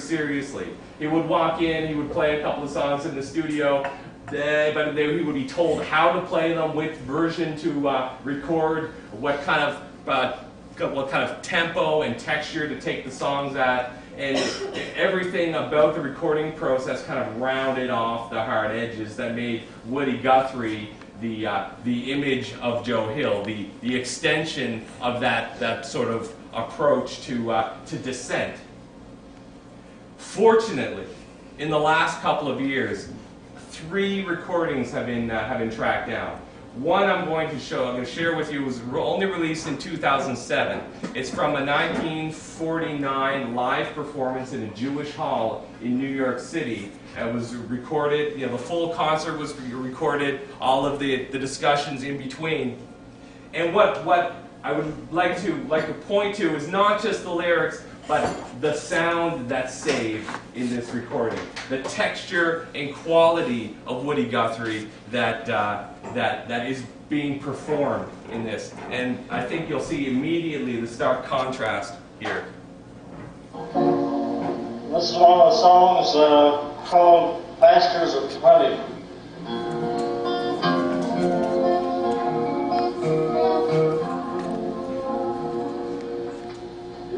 seriously. He would walk in, he would play a couple of songs in the studio, but he would be told how to play them, which version to record, what kind of tempo and texture to take the songs at, and everything about the recording process kind of rounded off the hard edges that made Woody Guthrie the image of Joe Hill, the extension of that sort of approach to dissent. Fortunately, in the last couple of years, 3 recordings have been tracked down. One I'm going to share with you was only released in 2007. It's from a 1949 live performance in a Jewish hall in New York City. It was recorded, the full concert was recorded, all of the discussions in between. And what I would like to point to is not just the lyrics, but the sound that's saved in this recording, the texture and quality of Woody Guthrie that is being performed in this. And I think you'll see immediately the stark contrast here. This is one of the songs called Pastures of Honey.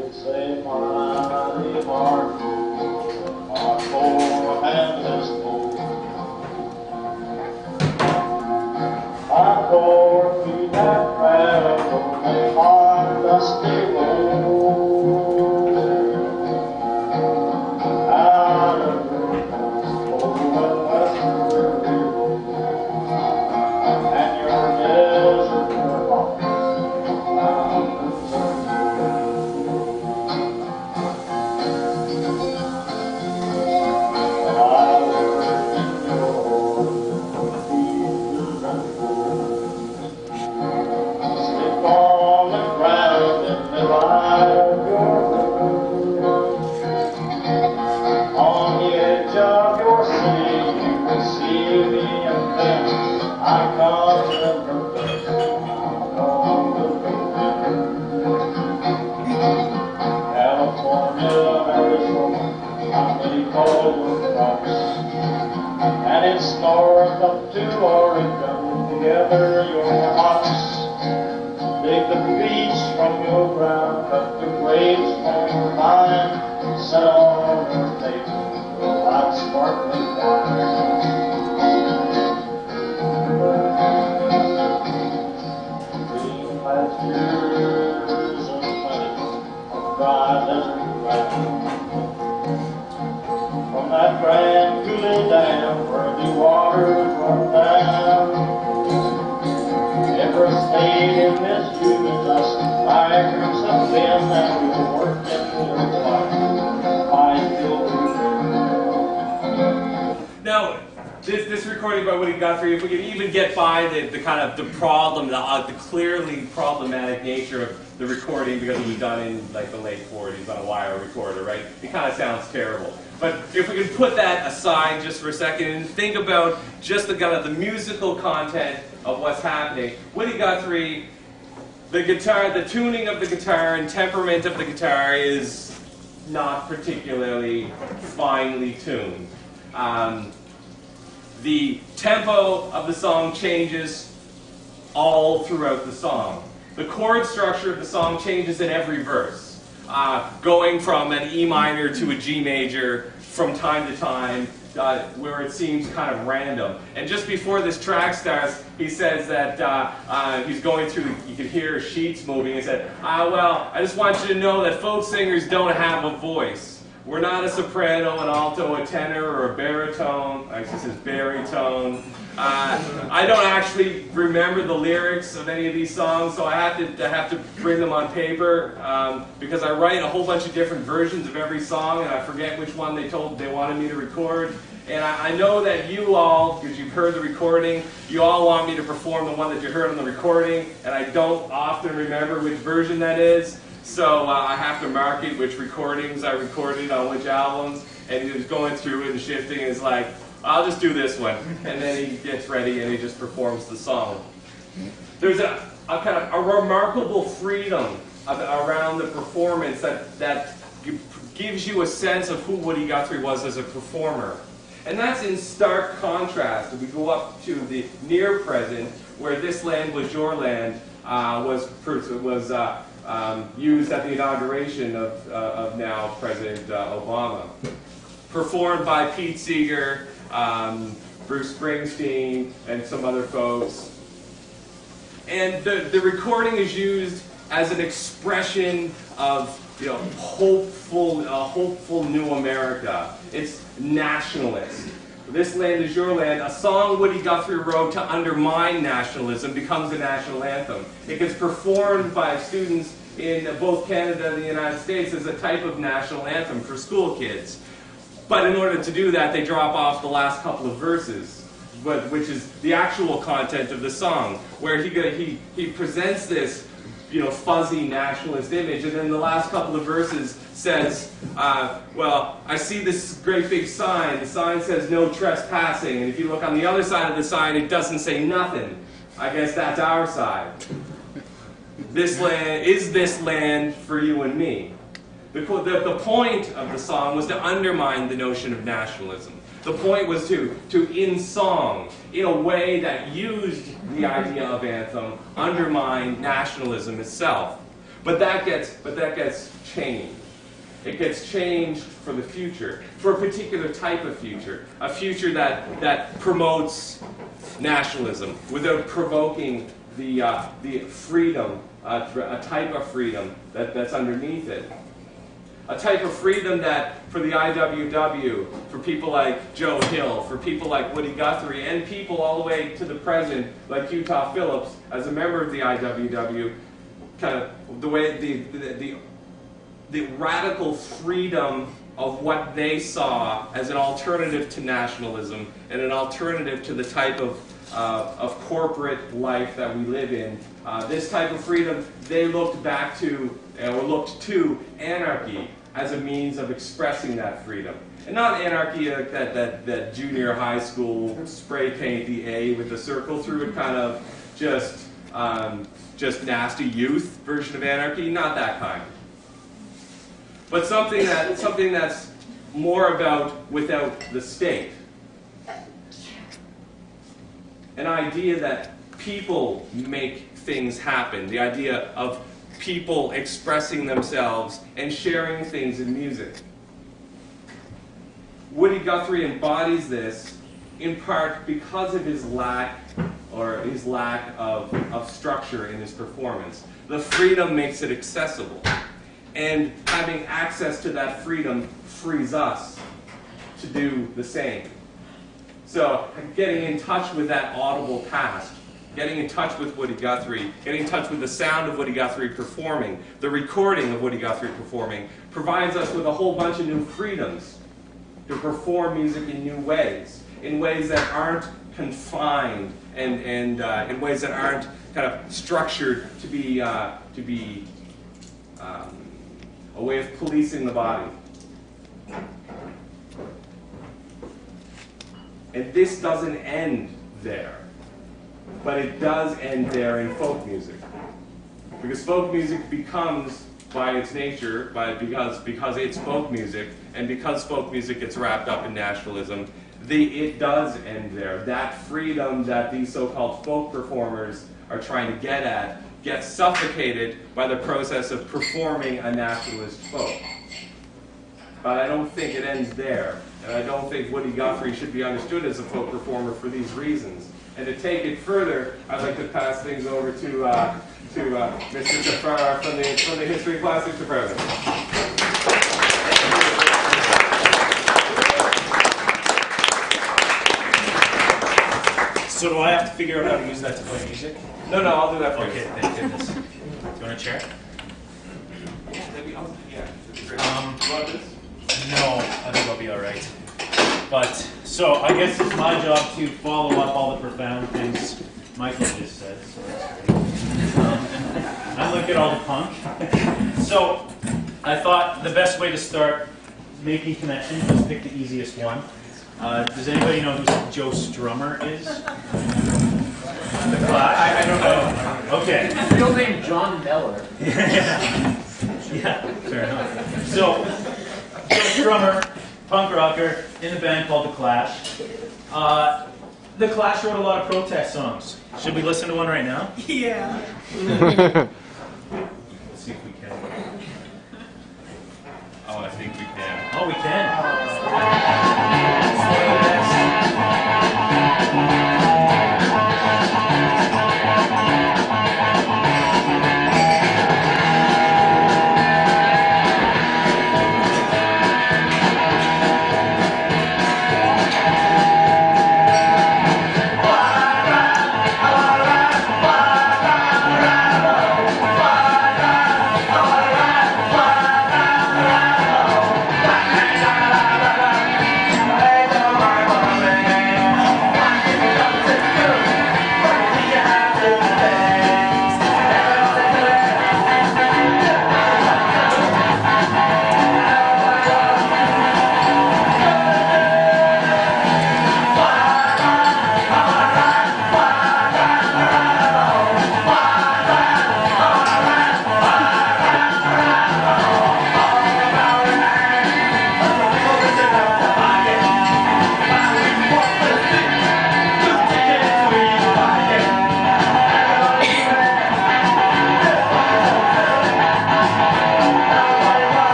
It's a mighty heart, our poor hands is full. Our poor feet have traveled a hard, dusty road. Out of the cold and western river, and your desert walks round the circle. And I work in your fields and woods, sleep on the ground in the light of your moon. On the edge of your city, you can see me, and then I come to protect you. I come to protect you. California, Arizona, how many cold rocks, and it's north up to Oregon. Together your rocks, dig the beach from your ground, cut the grapes from your vine, set on your table like sparkling wine. Green pastures of plenty, of dry desert ground. From that grand coulee dam where the waters run down. Ever stayed in this universe, migrants have been, and we'll work in your life. I feel Now, this recording by Woody Guthrie, if we could even get by the kind of the problem, the clearly problematic nature of the recording, because it was done in like the late 40s on a wire recorder, right? It kind of sounds terrible. But if we could put that aside just for a second and think about just the kind of the musical content of what's happening, Woody Guthrie, the guitar, the tuning of the guitar and temperament of the guitar is not particularly finely tuned. The tempo of the song changes all throughout the song. The chord structure of the song changes in every verse, going from an E minor to a G major from time to time, where it seems kind of random. And just before this track starts, he says that he's going through, you can hear sheets moving. He said, well, I just want you to know that folk singers don't have a voice. We're not a soprano, an alto, a tenor, or a baritone. Actually, it says baritone. I don't actually remember the lyrics of any of these songs, so I have to bring them on paper because I write a whole bunch of different versions of every song, and I forget which one they wanted me to record. And I know that you all, because you've heard the recording, you all want me to perform the one that you heard on the recording, and I don't often remember which version that is. So I have to mark it which recordings I recorded on which albums, and he was going through it and shifting, and it's like, I'll just do this one. And then he gets ready and he just performs the song. There's a kind of a remarkable freedom around the performance that gives you a sense of who Woody Guthrie was as a performer. And that's in stark contrast. If we go up to the near present, where "This Land Was Your Land" was used at the inauguration of now President Obama. Performed by Pete Seeger, Bruce Springsteen, and some other folks. And the recording is used as an expression of, hopeful new America. It's nationalist. "This Land Is Your Land," a song Woody Guthrie wrote to undermine nationalism, becomes a national anthem. It gets performed by students in both Canada and the United States as a type of national anthem for school kids. But in order to do that, they drop off the last couple of verses, which is the actual content of the song, where he presents this fuzzy nationalist image, and then the last couple of verses says, well, I see this great big sign. The sign says "No trespassing," and if you look on the other side of the sign, it doesn't say nothing. I guess that's our side. This land for you and me. The point of the song was to undermine the notion of nationalism. The point was to in song, in a way that used the idea of anthem, undermine nationalism itself. But that gets changed. It gets changed for the future, for a particular type of future, a future that promotes nationalism without provoking the freedom, a type of freedom that's underneath it. A type of freedom that, for the IWW, for people like Joe Hill, for people like Woody Guthrie, and people all the way to the present, like Utah Phillips, as a member of the IWW, kind of the way the radical freedom of what they saw as an alternative to nationalism and an alternative to the type of corporate life that we live in. This type of freedom, they looked back to, or looked to, anarchy as a means of expressing that freedom. And not anarchy like that junior high school spray paint the A with the circle through it kind of just nasty youth version of anarchy, not that kind. But something that's more about without the state. An idea that people make things happen. The idea of people expressing themselves and sharing things in music. Woody Guthrie embodies this in part because of his lack of structure in his performance. The freedom makes it accessible. And having access to that freedom frees us to do the same. So getting in touch with that audible past, getting in touch with Woody Guthrie, getting in touch with the sound of Woody Guthrie performing, the recording of Woody Guthrie performing, provides us with a whole bunch of new freedoms to perform music in new ways, in ways that aren't confined and in ways that aren't kind of structured to be a way of policing the body. And this doesn't end there, but it does end there in folk music. Because folk music becomes, by its nature, because it's folk music, and because folk music gets wrapped up in nationalism, it does end there. That freedom that these so-called folk performers are trying to get at gets suffocated by the process of performing a nationalist folk. But I don't think it ends there. And I don't think Woody Guthrie should be understood as a folk performer for these reasons. And to take it further, I'd like to pass things over to Mr. Kafara from the History Classics Department. So do I have to figure out how to use that to play music? No, I'll do that for you. Okay, thank goodness. Do you want a chair? Yeah. Do you want this? No, I think I'll be all right. But, so I guess it's my job to follow up all the profound things Michael just said. So that's great. I look at all the punk. So I thought the best way to start making connections was pick the easiest one. Does anybody know who Joe Strummer is? The Clash? I don't know. Okay. Real name John Meller. Yeah, fair enough. So, drummer, punk rocker in a band called The Clash. The Clash wrote a lot of protest songs. Should we listen to one right now? Yeah. Let's see if we can. Oh, I think we can. Oh, we can.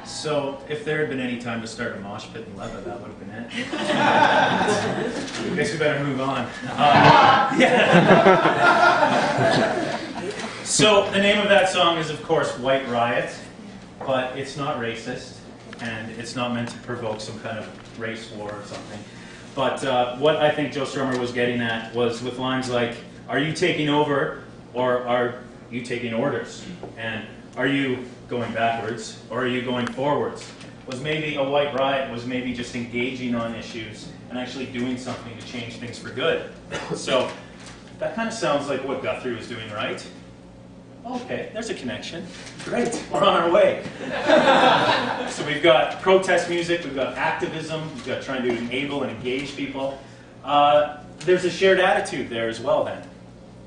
So, if there had been any time to start a mosh pit in Leva, that would have been it. I guess we better move on. So, the name of that song is, of course, White Riot, but it's not racist, and it's not meant to provoke some kind of race war or something. But what I think Joe Strummer was getting at was with lines like, are you taking over, or are you taking orders? And are you going backwards, or are you going forwards? Was maybe a white riot, was maybe just engaging on issues and actually doing something to change things for good. So that kind of sounds like what Guthrie was doing, right? Okay, there's a connection. Great, we're on our way. So we've got protest music, we've got activism, we've got trying to enable and engage people. There's a shared attitude there as well then.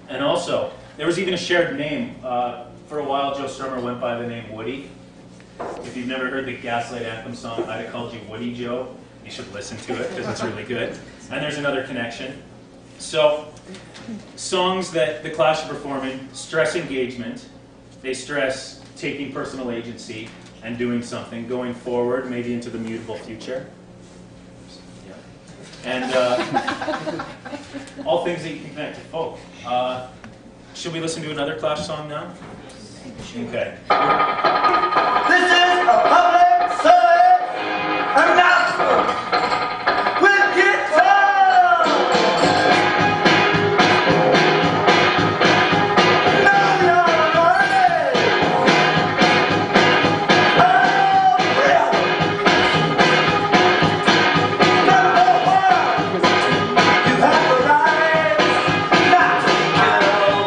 And also, there was even a shared name. For a while, Joe Strummer went by the name Woody. If you've never heard the Gaslight Anthem song, I'd have called you Woody Joe. You should listen to it because it's really good. And there's another connection. So, songs that the Clash are performing stress engagement. They stress taking personal agency and doing something, going forward, maybe into the mutable future. And all things that you can connect to folk. Should we listen to another Clash song now? Okay. This is a public service announcement with guitar. Know your rights. Oh, brother. Number one, you have the right not to kill.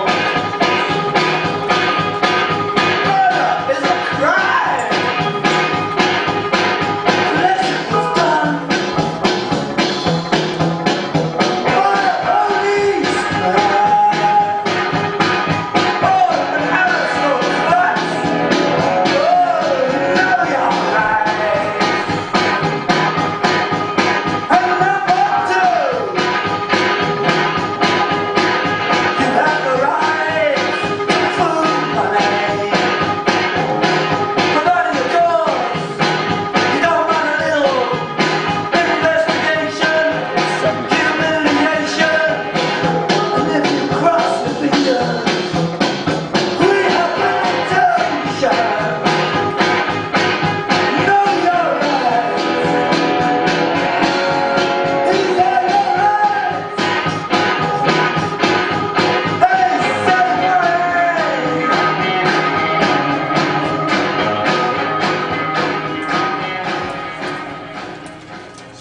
Murder is a crime. Unless it was done by the police. Oh, but how it's so fast. Oh, know your rights. And number two, you have the right to food money. Providing the cause, you don't want a little investigation, humiliation, and if you cross the fingers, we have reputation. Know your rights. These are your rights. Hey,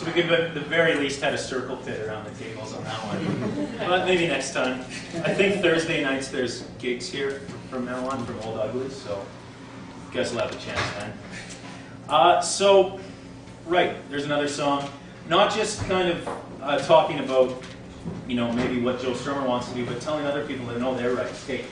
So we could at the very least had a circle pit around the tables on that one. But maybe next time. I think Thursday nights there's gigs here from now on from Old Uglies, so you guys will have a chance then. So, right, there's another song. Not just kind of talking about, you know, maybe what Joe Strummer wants to do, but telling other people to know their rights. Hey,